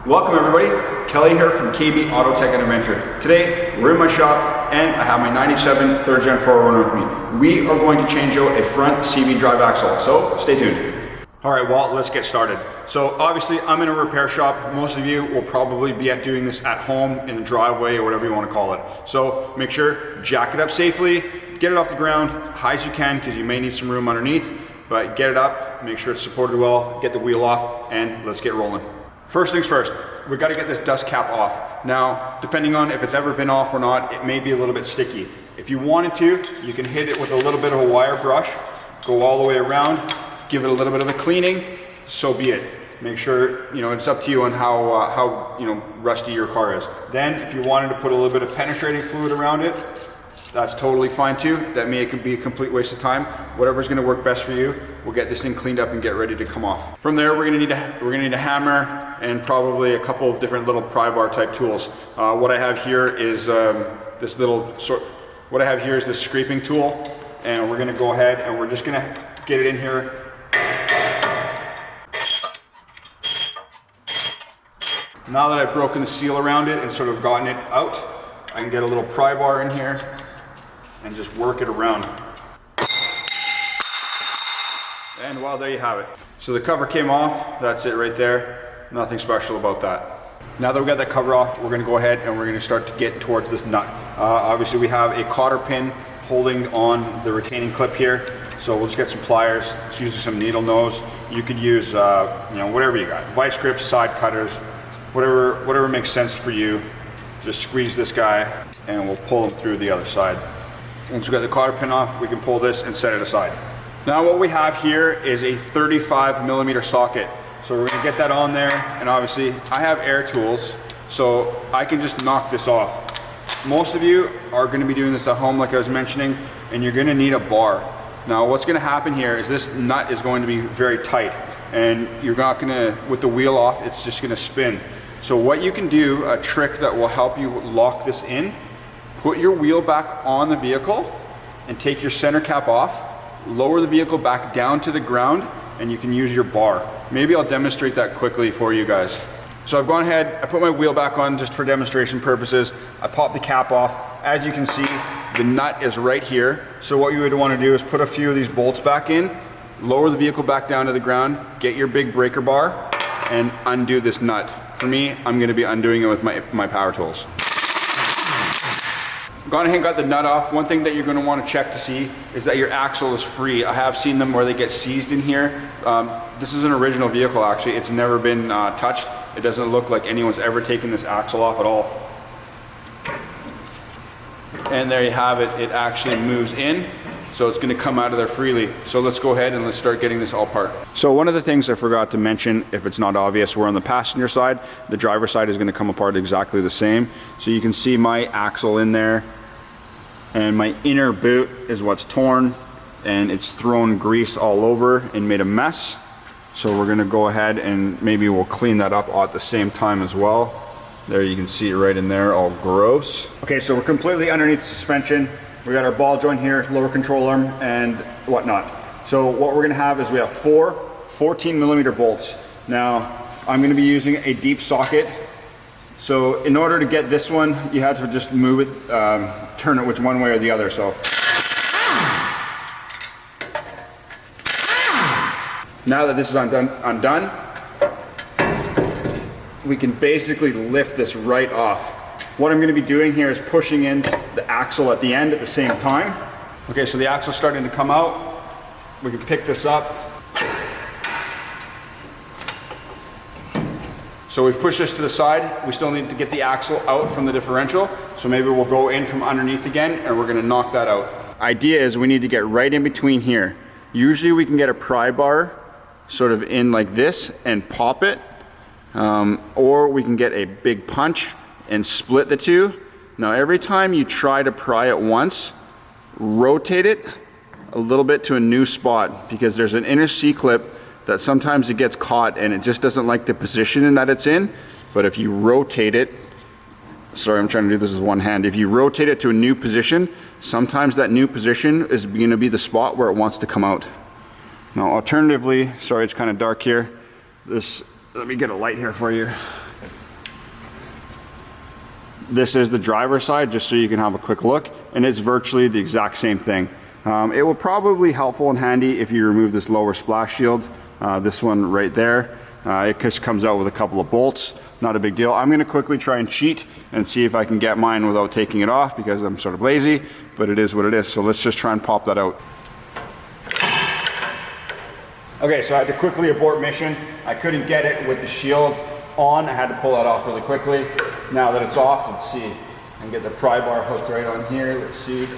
Welcome everybody, Kelly here from KB Auto Tech and Adventure. Today we're in my shop and I have my 97 3rd Gen 4Runner with me. We are going to change out a front CV drive axle, so stay tuned. Alright, well, let's get started. So obviously I'm in a repair shop. Most of you will probably be doing this at home, in the driveway, or whatever you want to call it. So make sure, jack it up safely, get it off the ground, high as you can, because you may need some room underneath, but get it up, make sure it's supported well, get the wheel off, and let's get rolling. First things first, we got to get this dust cap off. Now, depending on if it's ever been off or not, it may be a little bit sticky. If you wanted to, you can hit it with a little bit of a wire brush, go all the way around, give it a little bit of a cleaning, so be it. Make sure, it's up to you on how rusty your car is. Then, if you wanted to put a little bit of penetrating fluid around it, that's totally fine too. That may be a complete waste of time. Whatever's gonna work best for you. We'll get this thing cleaned up and get ready to come off. From there, we're gonna need a hammer and probably a couple of different little pry bar type tools. What I have here is this scraping tool, and we're gonna go ahead and we're just gonna get it in here. Now that I've broken the seal around it and sort of gotten it out, I can get a little pry bar in here and just work it around. And well, there you have it. So the cover came off, that's it right there. Nothing special about that. Now that we got that cover off, we're gonna go ahead and we're gonna start to get towards this nut. Obviously we have a cotter pin holding on the retaining clip here. So we'll just get some pliers, just using some needle nose. You could use, whatever you got. Vice grips, side cutters, whatever makes sense for you. Just squeeze this guy and we'll pull him through the other side. Once we got the cotter pin off, we can pull this and set it aside. Now what we have here is a 35mm socket. So we're gonna get that on there, and obviously I have air tools, so I can just knock this off. Most of you are gonna be doing this at home like I was mentioning, and you're gonna need a bar. Now what's gonna happen here is this nut is going to be very tight, and you're not gonna, with the wheel off, it's just gonna spin. So what you can do, a trick that will help you lock this in, put your wheel back on the vehicle and take your center cap off, lower the vehicle back down to the ground, and you can use your bar. Maybe I'll demonstrate that quickly for you guys. So I've gone ahead, I put my wheel back on just for demonstration purposes. I popped the cap off. As you can see, the nut is right here. So what you would want to do is put a few of these bolts back in, lower the vehicle back down to the ground, get your big breaker bar, and undo this nut. For me, I'm gonna be undoing it with my power tools. Gone ahead and got the nut off. One thing that you're gonna wanna check to see is that your axle is free. I have seen them where they get seized in here. This is an original vehicle actually. It's never been touched. It doesn't look like anyone's ever taken this axle off at all. And there you have it. It actually moves in. So it's gonna come out of there freely. So let's go ahead and let's start getting this all apart. So one of the things I forgot to mention, if it's not obvious, we're on the passenger side. The driver's side is gonna come apart exactly the same. So you can see my axle in there, and my inner boot is what's torn, and it's thrown grease all over and made a mess. So we're gonna go ahead and maybe we'll clean that up at the same time as well. There you can see it right in there, all gross. Okay, so we're completely underneath the suspension. We got our ball joint here, lower control arm, and whatnot. So what we're gonna have is we have 4 14mm bolts. Now, I'm gonna be using a deep socket. So in order to get this one, you have to just move it, turn it which one way or the other. So now that this is undone, we can basically lift this right off. What I'm going to be doing here is pushing in the axle at the end at the same time. Okay, so the axle's starting to come out. We can pick this up. So we've pushed this to the side. We still need to get the axle out from the differential. So maybe we'll go in from underneath again and we're going to knock that out. Idea is we need to get right in between here. Usually we can get a pry bar sort of in like this and pop it. Or we can get a big punch and split the two. Now every time you try to pry it once, rotate it a little bit to a new spot, because there's an inner C-clip that sometimes it gets caught and it just doesn't like the position that it's in. But if you rotate it, sorry, I'm trying to do this with one hand. If you rotate it to a new position, sometimes that new position is going to be the spot where it wants to come out. Now alternatively, sorry it's kind of dark here, let me get a light here for you. This is the driver's side, just so you can have a quick look, and it's virtually the exact same thing. It will probably be helpful and handy if you remove this lower splash shield, this one right there. It just comes out with a couple of bolts, not a big deal. I'm gonna quickly try and cheat and see if I can get mine without taking it off because I'm sort of lazy, but it is what it is. So let's just try and pop that out. Okay, so I had to quickly abort mission. I couldn't get it with the shield on. I had to pull that off really quickly. Now that it's off, let's see. I can get the pry bar hooked right on here. Let's see.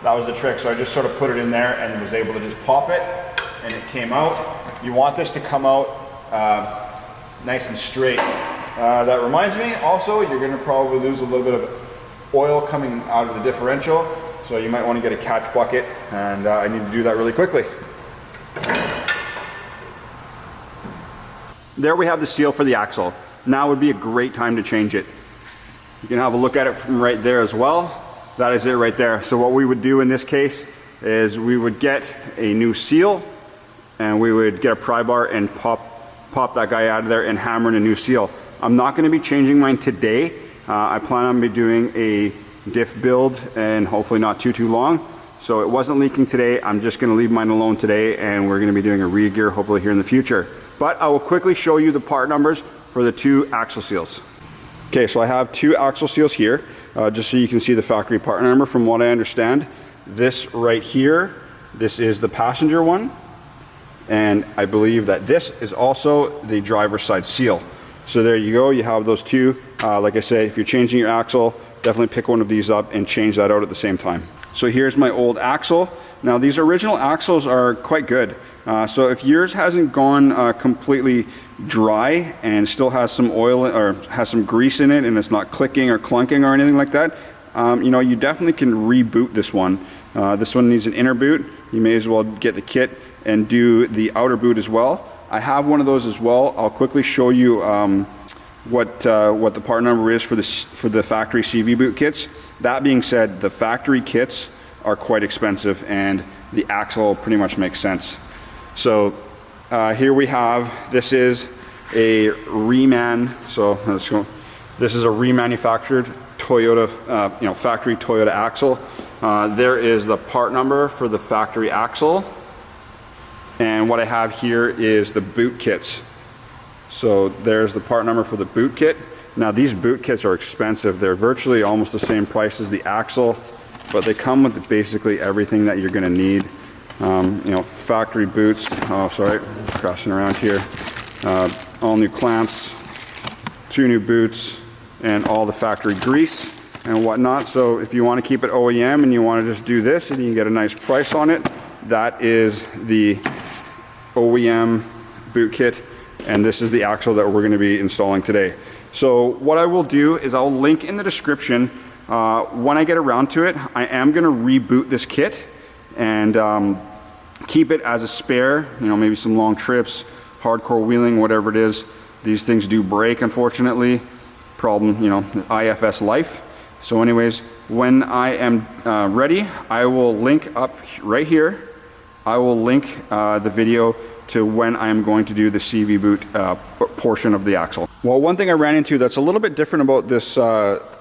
That was the trick. So I just sort of put it in there and was able to just pop it, and it came out. You want this to come out nice and straight. That reminds me, also, you're gonna probably lose a little bit of oil coming out of the differential. So you might want to get a catch bucket, and I need to do that really quickly. There we have the seal for the axle. Now would be a great time to change it. You can have a look at it from right there as well. That is it right there. So what we would do in this case is we would get a new seal, and we would get a pry bar and pop that guy out of there and hammer in a new seal. I'm not going to be changing mine today. I plan on doing a diff build, and hopefully not too long. So it wasn't leaking today. I'm just going to leave mine alone today, and we're going to be doing a re-gear hopefully here in the future. But I will quickly show you the part numbers for the 2 axle seals. Okay, so I have 2 axle seals here, just so you can see the factory part number. From what I understand, this right here, this is the passenger one, and I believe that this is also the driver's side seal. So there you go, you have those 2. Like I say, if you're changing your axle, definitely pick one of these up and change that out at the same time. So here's my old axle. Now these original axles are quite good. So if yours hasn't gone completely dry and still has some oil or has some grease in it and it's not clicking or clunking or anything like that, you know, you definitely can reboot this one. This one needs an inner boot. You may as well get the kit and do the outer boot as well. I have one of those as well. I'll quickly show you what the part number is for the factory CV boot kits. That being said, the factory kits are quite expensive, and the axle pretty much makes sense. So here we have, this is a so let's go. This is a remanufactured Toyota, factory Toyota axle. There is the part number for the factory axle, and what I have here is the boot kits. So there's the part number for the boot kit. Now these boot kits are expensive. They're virtually almost the same price as the axle, but they come with basically everything that you're gonna need. Factory boots, crossing around here. All new clamps, 2 new boots, and all the factory grease and whatnot. So if you wanna keep it OEM and you wanna just do this and you can get a nice price on it, that is the OEM boot kit. And this is the axle that we're going to be installing today. So what I will do is I'll link in the description when I get around to it. I am going to reboot this kit and keep it as a spare, maybe some long trips, hardcore wheeling, whatever it is. These things do break, unfortunately. Problem, IFS life. So anyways, when I am ready, I will link up right here. I will link the video to when I'm going to do the CV boot portion of the axle. Well, one thing I ran into that's a little bit different about this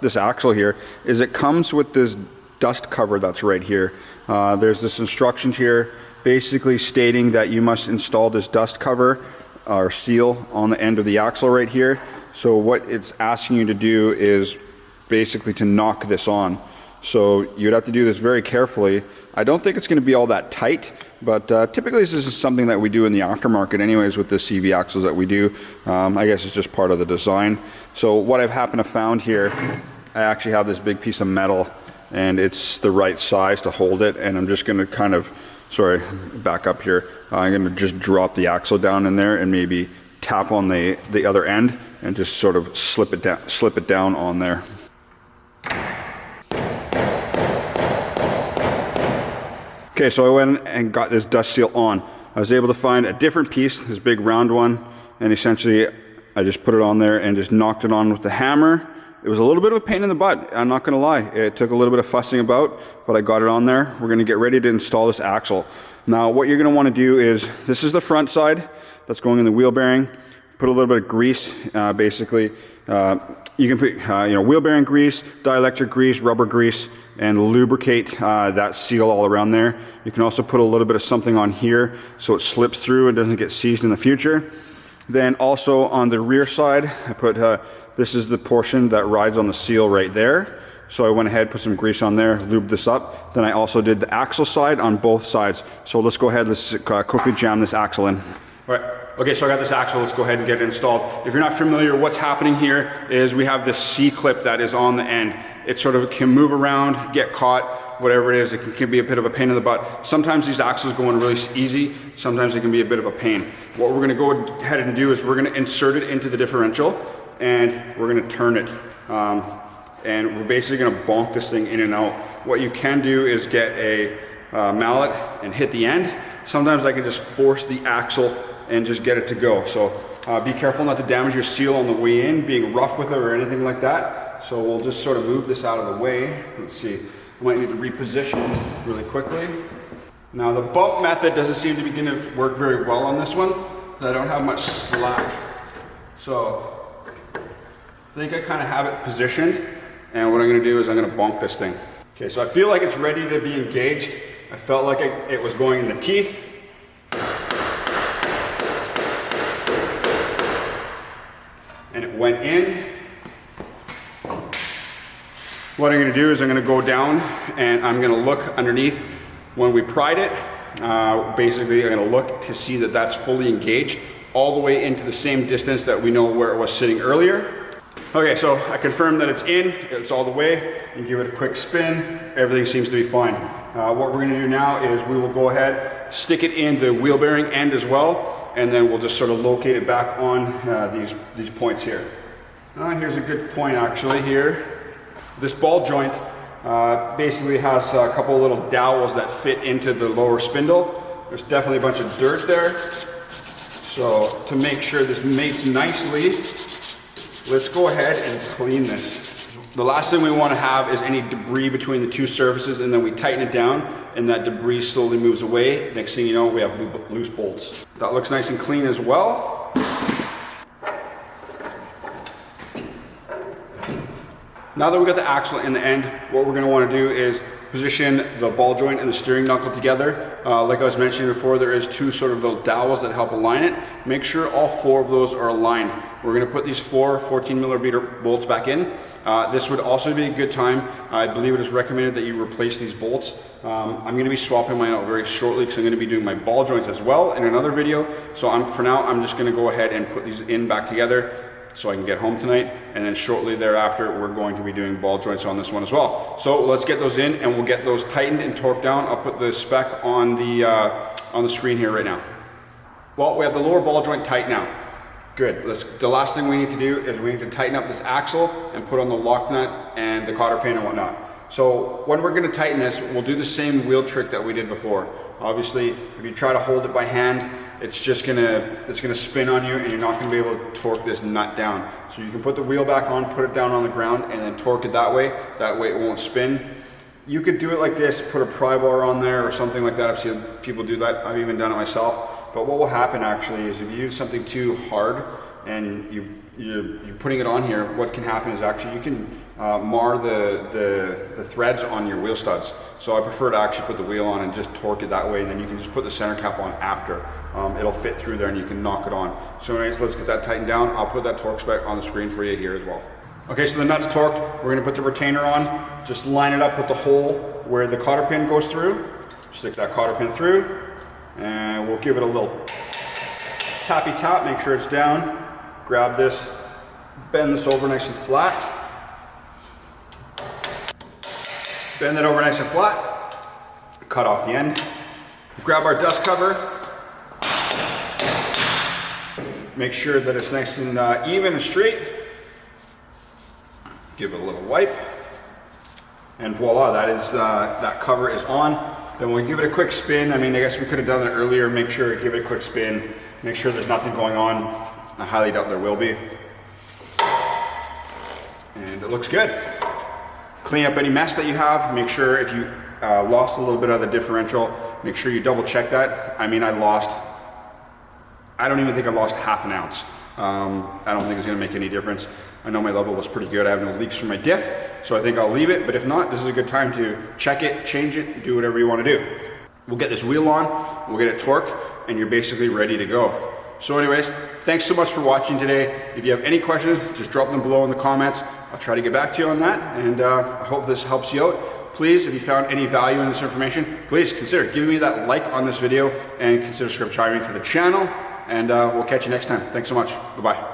this axle here is it comes with this dust cover that's right here. There's this instructions here basically stating that you must install this dust cover or seal on the end of the axle right here. So what it's asking you to do is basically to knock this on. So you'd have to do this very carefully. I don't think it's going to be all that tight, but typically this is something that we do in the aftermarket anyways with the CV axles that we do. I guess it's just part of the design. So what I've happened to found here, I actually have this big piece of metal and it's the right size to hold it, and I'm just going to back up here. I'm going to just drop the axle down in there and maybe tap on the other end and just sort of slip it down on there. Okay, so I went and got this dust seal on. I was able to find a different piece, this big round one, and essentially I just put it on there and just knocked it on with the hammer. It was a little bit of a pain in the butt, I'm not gonna lie. It took a little bit of fussing about, but I got it on there. We're gonna get ready to install this axle. Now what you're gonna wanna do is, this is the front side that's going in the wheel bearing. put a little bit of grease, basically. You can put wheel bearing grease, dielectric grease, rubber grease, and lubricate that seal all around there. You can also put a little bit of something on here so it slips through and doesn't get seized in the future. Then also on the rear side, I put, this is the portion that rides on the seal right there. So I went ahead, put some grease on there, lubed this up. Then I also did the axle side on both sides. So let's go ahead, let's quickly jam this axle in. All right. Okay, so I got this axle, let's go ahead and get it installed. If you're not familiar, what's happening here is we have this C-clip that is on the end. It sort of can move around, get caught, whatever it is. It can be a bit of a pain in the butt. Sometimes these axles go in really easy, sometimes it can be a bit of a pain. What we're gonna go ahead and do is we're gonna insert it into the differential and we're gonna turn it. And we're basically gonna bonk this thing in and out. What you can do is get a mallet and hit the end. Sometimes I can just force the axle and just get it to go. So be careful not to damage your seal on the way in, being rough with it or anything like that. So we'll just sort of move this out of the way. Let's see, I might need to reposition really quickly. Now the bump method doesn't seem to be gonna work very well on this one. I don't have much slack. So I think I kind of have it positioned. And what I'm gonna do is I'm gonna bonk this thing. Okay, so I feel like it's ready to be engaged. I felt like it was going in the teeth. And it went in. What I'm gonna do is I'm gonna go down and I'm gonna look underneath. When we pried it, basically I'm gonna look to see that that's fully engaged all the way into the same distance that we know where it was sitting earlier. Okay, so I confirmed that it's in, it's all the way. You give it a quick spin, everything seems to be fine. What we're gonna do now is we will go ahead, stick it in the wheel bearing end as well, and then we'll just sort of locate it back on these points here. Here's a good point actually here. This ball joint basically has a couple of little dowels that fit into the lower spindle. There's definitely a bunch of dirt there. So to make sure this mates nicely, let's go ahead and clean this. The last thing we want to have is any debris between the two surfaces, and then we tighten it down and that debris slowly moves away. Next thing you know, we have loose bolts. That looks nice and clean as well. Now that we got the axle in the end, what we're going to want to do is position the ball joint and the steering knuckle together. Like I was mentioning before, there is two sort of little dowels that help align it. Make sure all four of those are aligned. We're going to put these four 14mm bolts back in. This would also be a good time. I believe it is recommended that you replace these bolts. I'm going to be swapping mine out very shortly because I'm going to be doing my ball joints as well in another video. So for now, I'm just going to go ahead and put these in back together so I can get home tonight, and then shortly thereafter we're going to be doing ball joints on this one as well. So let's get those in and we'll get those tightened and torqued down. I'll put the spec on the screen here right now. Well, we have the lower ball joint tight now. Good. The last thing we need to do is we need to tighten up this axle and put on the lock nut and the cotter pin and whatnot. So when we're going to tighten this, we'll do the same wheel trick that we did before. Obviously, if you try to hold it by hand, it's gonna spin on you and you're not gonna be able to torque this nut down. So you can put the wheel back on, put it down on the ground, and then torque it that way. That way it won't spin. You could do it like this, put a pry bar on there or something like that. I've seen people do that. I've even done it myself. But what will happen actually is if you use something too hard and you're putting it on here, what can happen is actually you can mar the threads on your wheel studs. So I prefer to actually put the wheel on and just torque it that way, and then you can just put the center cap on after. It'll fit through there and you can knock it on. So anyways, let's get that tightened down. I'll put that torque spec on the screen for you here as well. Okay, so the nut's torqued. We're gonna put the retainer on. Just line it up with the hole where the cotter pin goes through. Stick that cotter pin through, and we'll give it a little tappy tap, make sure it's down. Grab this, bend this over nice and flat. Bend it over nice and flat. Cut off the end. Grab our dust cover. Make sure that it's nice and even and straight. Give it a little wipe. And voila, that cover is on. Then we'll give it a quick spin. I mean, I guess we could have done it earlier. Make sure, give it a quick spin. Make sure there's nothing going on. I highly doubt there will be. And it looks good. Clean up any mess that you have. Make sure if you lost a little bit of the differential, make sure you double check that. I mean, I don't even think I lost half an ounce. I don't think it's gonna make any difference. I know my level was pretty good. I have no leaks from my diff, so I think I'll leave it. But if not, this is a good time to check it, change it, do whatever you wanna do. We'll get this wheel on, we'll get it torqued, and you're basically ready to go. So anyways, thanks so much for watching today. If you have any questions, just drop them below in the comments. I'll try to get back to you on that, and I hope this helps you out. Please, if you found any value in this information, please consider giving me that like on this video and consider subscribing to the channel, and we'll catch you next time. Thanks so much. Bye-bye.